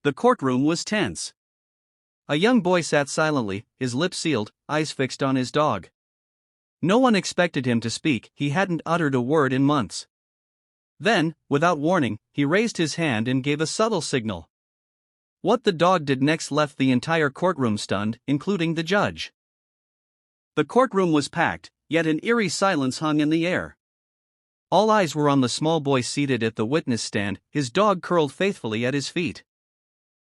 The courtroom was tense. A young boy sat silently, his lips sealed, eyes fixed on his dog. No one expected him to speak, he hadn't uttered a word in months. Then, without warning, he raised his hand and gave a subtle signal. What the dog did next left the entire courtroom stunned, including the judge. The courtroom was packed, yet an eerie silence hung in the air. All eyes were on the small boy seated at the witness stand, his dog curled faithfully at his feet.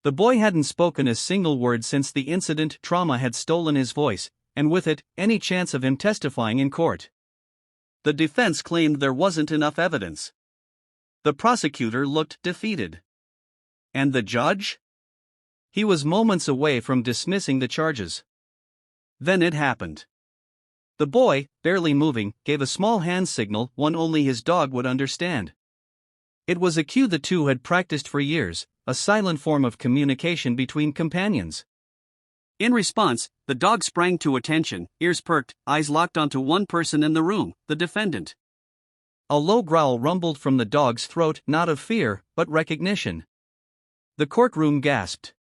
The boy hadn't spoken a single word since the incident. Trauma had stolen his voice, and with it, any chance of him testifying in court. The defense claimed there wasn't enough evidence. The prosecutor looked defeated. And the judge? He was moments away from dismissing the charges. Then it happened. The boy, barely moving, gave a small hand signal, one only his dog would understand. It was a cue the two had practiced for years, a silent form of communication between companions. In response, the dog sprang to attention, ears perked, eyes locked onto one person in the room, the defendant. A low growl rumbled from the dog's throat, not of fear, but recognition. The courtroom gasped.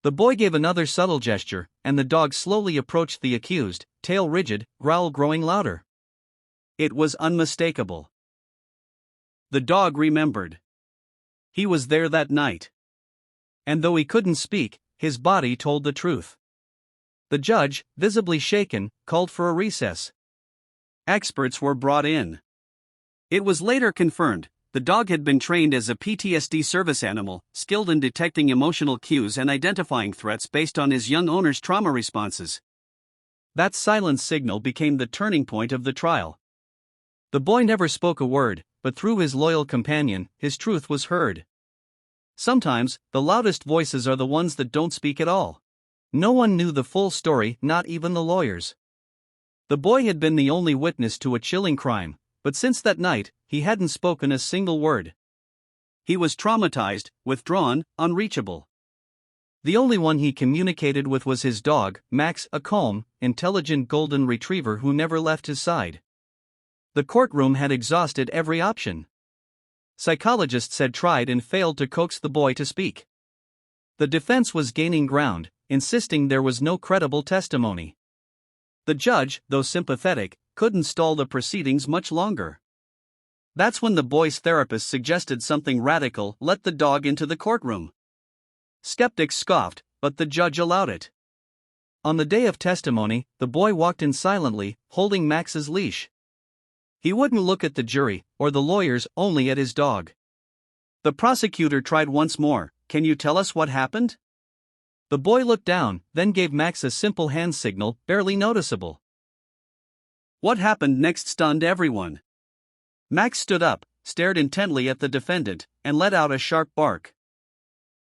The boy gave another subtle gesture, and the dog slowly approached the accused, tail rigid, growl growing louder. It was unmistakable. The dog remembered. He was there that night. And though he couldn't speak, his body told the truth. The judge, visibly shaken, called for a recess. Experts were brought in. It was later confirmed, the dog had been trained as a PTSD service animal, skilled in detecting emotional cues and identifying threats based on his young owner's trauma responses. That silent signal became the turning point of the trial. The boy never spoke a word, but through his loyal companion, his truth was heard. Sometimes, the loudest voices are the ones that don't speak at all. No one knew the full story, not even the lawyers. The boy had been the only witness to a chilling crime, but since that night, he hadn't spoken a single word. He was traumatized, withdrawn, unreachable. The only one he communicated with was his dog, Max, a calm, intelligent golden retriever who never left his side. The courtroom had exhausted every option. Psychologists had tried and failed to coax the boy to speak. The defense was gaining ground, insisting there was no credible testimony. The judge, though sympathetic, couldn't stall the proceedings much longer. That's when the boy's therapist suggested something radical: let the dog into the courtroom. Skeptics scoffed, but the judge allowed it. On the day of testimony, the boy walked in silently, holding Max's leash. He wouldn't look at the jury, or the lawyers, only at his dog. The prosecutor tried once more. Can you tell us what happened? The boy looked down, then gave Max a simple hand signal, barely noticeable. What happened next stunned everyone. Max stood up, stared intently at the defendant, and let out a sharp bark.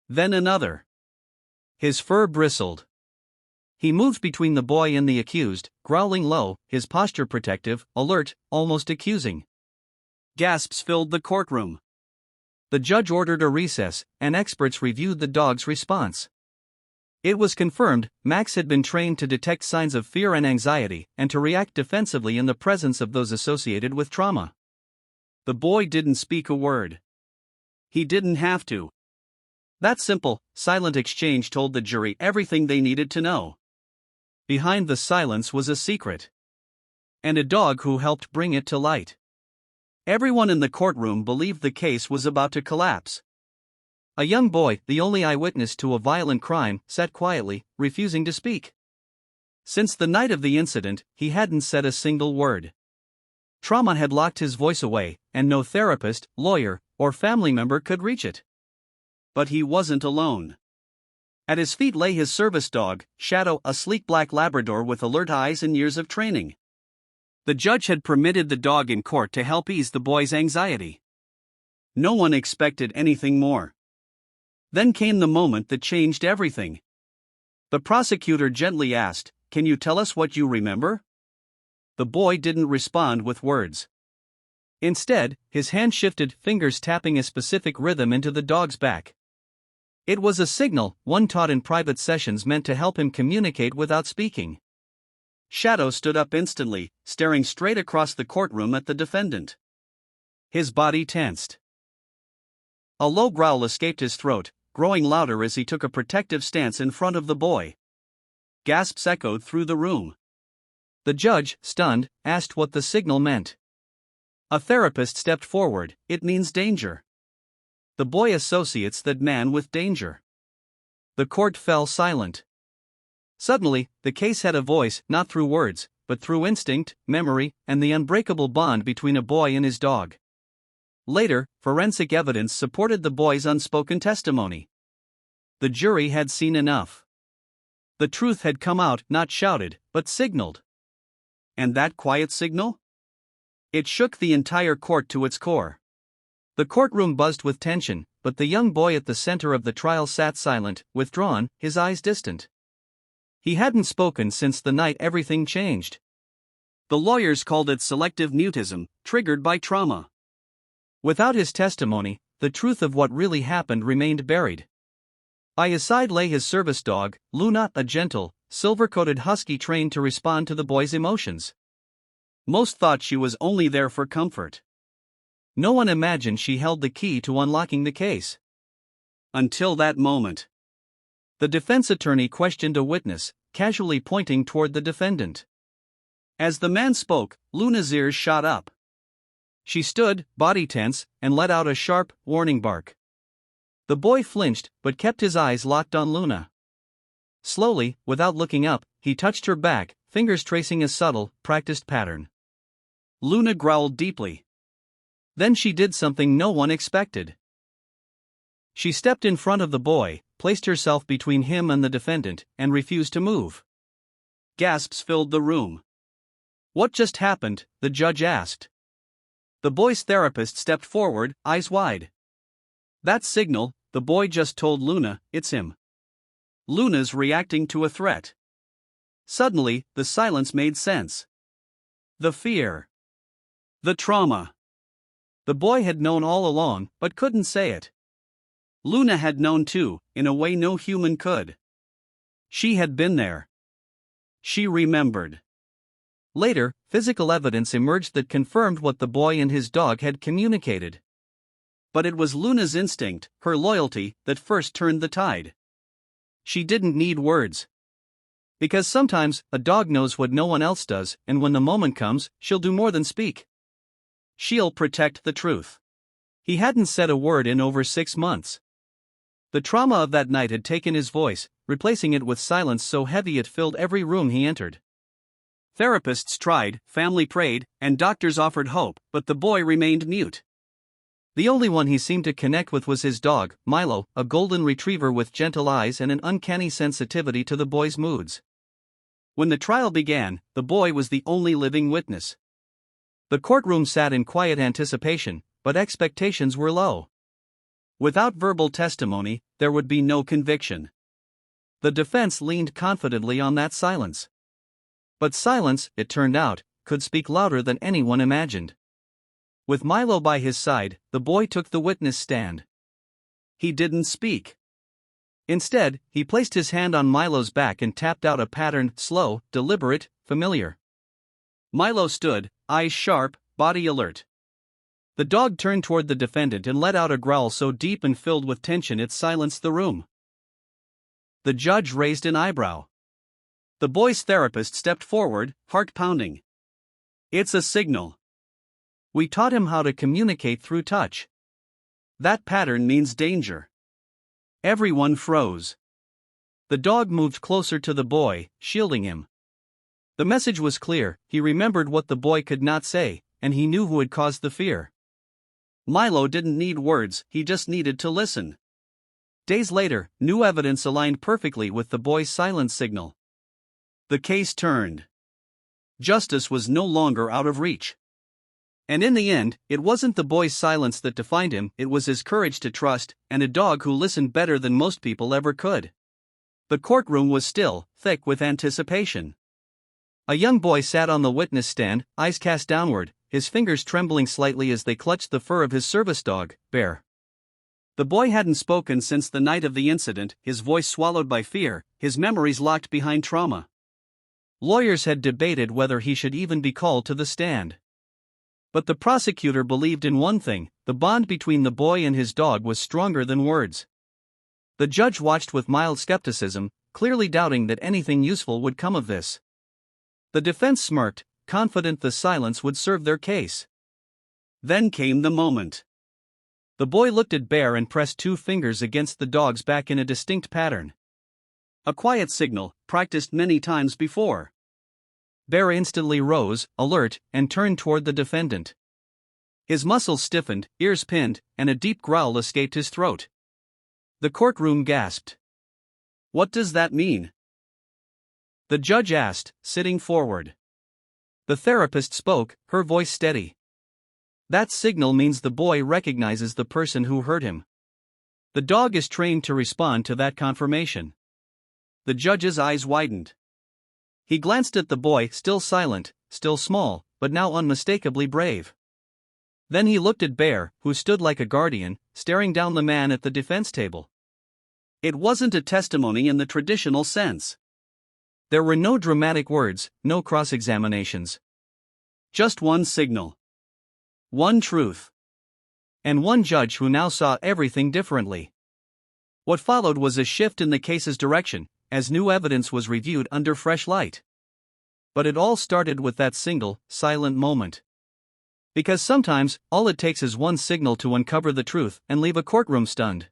Then another. His fur bristled. He moved between the boy and the accused, growling low, his posture protective, alert, almost accusing. Gasps filled the courtroom. The judge ordered a recess, and experts reviewed the dog's response. It was confirmed, Max had been trained to detect signs of fear and anxiety, and to react defensively in the presence of those associated with trauma. The boy didn't speak a word. He didn't have to. That simple, silent exchange told the jury everything they needed to know. Behind the silence was a secret. And a dog who helped bring it to light. Everyone in the courtroom believed the case was about to collapse. A young boy, the only eyewitness to a violent crime, sat quietly, refusing to speak. Since the night of the incident, he hadn't said a single word. Trauma had locked his voice away, and no therapist, lawyer, or family member could reach it. But he wasn't alone. At his feet lay his service dog, Shadow, a sleek black Labrador with alert eyes and years of training. The judge had permitted the dog in court to help ease the boy's anxiety. No one expected anything more. Then came the moment that changed everything. The prosecutor gently asked, "Can you tell us what you remember?" The boy didn't respond with words. Instead, his hand shifted, fingers tapping a specific rhythm into the dog's back. It was a signal, one taught in private sessions, meant to help him communicate without speaking. Shadow stood up instantly, staring straight across the courtroom at the defendant. His body tensed. A low growl escaped his throat, growing louder as he took a protective stance in front of the boy. Gasps echoed through the room. The judge, stunned, asked what the signal meant. A therapist stepped forward. It means danger. The boy associates that man with danger. The court fell silent. Suddenly, the case had a voice, not through words, but through instinct, memory, and the unbreakable bond between a boy and his dog. Later, forensic evidence supported the boy's unspoken testimony. The jury had seen enough. The truth had come out, not shouted, but signaled. And that quiet signal? It shook the entire court to its core. The courtroom buzzed with tension, but the young boy at the center of the trial sat silent, withdrawn, his eyes distant. He hadn't spoken since the night everything changed. The lawyers called it selective mutism, triggered by trauma. Without his testimony, the truth of what really happened remained buried. By his side lay his service dog, Luna, a gentle, silver-coated husky trained to respond to the boy's emotions. Most thought she was only there for comfort. No one imagined she held the key to unlocking the case. Until that moment. The defense attorney questioned a witness, casually pointing toward the defendant. As the man spoke, Luna's ears shot up. She stood, body tense, and let out a sharp, warning bark. The boy flinched, but kept his eyes locked on Luna. Slowly, without looking up, he touched her back, fingers tracing a subtle, practiced pattern. Luna growled deeply. Then she did something no one expected. She stepped in front of the boy, placed herself between him and the defendant, and refused to move. Gasps filled the room. "What just happened?" the judge asked. The boy's therapist stepped forward, eyes wide. "That signal," the boy just told Luna, "it's him. Luna's reacting to a threat." Suddenly, the silence made sense. The fear. The trauma. The boy had known all along, but couldn't say it. Luna had known too, in a way no human could. She had been there. She remembered. Later, physical evidence emerged that confirmed what the boy and his dog had communicated. But it was Luna's instinct, her loyalty, that first turned the tide. She didn't need words. Because sometimes, a dog knows what no one else does, and when the moment comes, she'll do more than speak. She'll protect the truth. He hadn't said a word in over 6 months. The trauma of that night had taken his voice, replacing it with silence so heavy it filled every room he entered. Therapists tried, family prayed, and doctors offered hope, but the boy remained mute. The only one he seemed to connect with was his dog, Milo, a golden retriever with gentle eyes and an uncanny sensitivity to the boy's moods. When the trial began, the boy was the only living witness. The courtroom sat in quiet anticipation, but expectations were low. Without verbal testimony, there would be no conviction. The defense leaned confidently on that silence. But silence, it turned out, could speak louder than anyone imagined. With Milo by his side, the boy took the witness stand. He didn't speak. Instead, he placed his hand on Milo's back and tapped out a pattern, slow, deliberate, familiar. Milo stood, eyes sharp, body alert. The dog turned toward the defendant and let out a growl so deep and filled with tension it silenced the room. The judge raised an eyebrow. The boy's therapist stepped forward, heart pounding. "It's a signal. We taught him how to communicate through touch. That pattern means danger." Everyone froze. The dog moved closer to the boy, shielding him. The message was clear, he remembered what the boy could not say, and he knew who had caused the fear. Milo didn't need words, he just needed to listen. Days later, new evidence aligned perfectly with the boy's silence signal. The case turned. Justice was no longer out of reach. And in the end, it wasn't the boy's silence that defined him, it was his courage to trust, and a dog who listened better than most people ever could. The courtroom was still, thick with anticipation. A young boy sat on the witness stand, eyes cast downward, his fingers trembling slightly as they clutched the fur of his service dog, Bear. The boy hadn't spoken since the night of the incident, his voice swallowed by fear, his memories locked behind trauma. Lawyers had debated whether he should even be called to the stand. But the prosecutor believed in one thing: the bond between the boy and his dog was stronger than words. The judge watched with mild skepticism, clearly doubting that anything useful would come of this. The defense smirked, confident the silence would serve their case. Then came the moment. The boy looked at Bear and pressed 2 fingers against the dog's back in a distinct pattern. A quiet signal, practiced many times before. Bear instantly rose, alert, and turned toward the defendant. His muscles stiffened, ears pinned, and a deep growl escaped his throat. The courtroom gasped. "What does that mean?" the judge asked, sitting forward. The therapist spoke, her voice steady. "That signal means the boy recognizes the person who hurt him. The dog is trained to respond to that confirmation." The judge's eyes widened. He glanced at the boy, still silent, still small, but now unmistakably brave. Then he looked at Bear, who stood like a guardian, staring down the man at the defense table. It wasn't a testimony in the traditional sense. There were no dramatic words, no cross-examinations. Just one signal. One truth. And one judge who now saw everything differently. What followed was a shift in the case's direction, as new evidence was reviewed under fresh light. But it all started with that single, silent moment. Because sometimes, all it takes is one signal to uncover the truth and leave a courtroom stunned.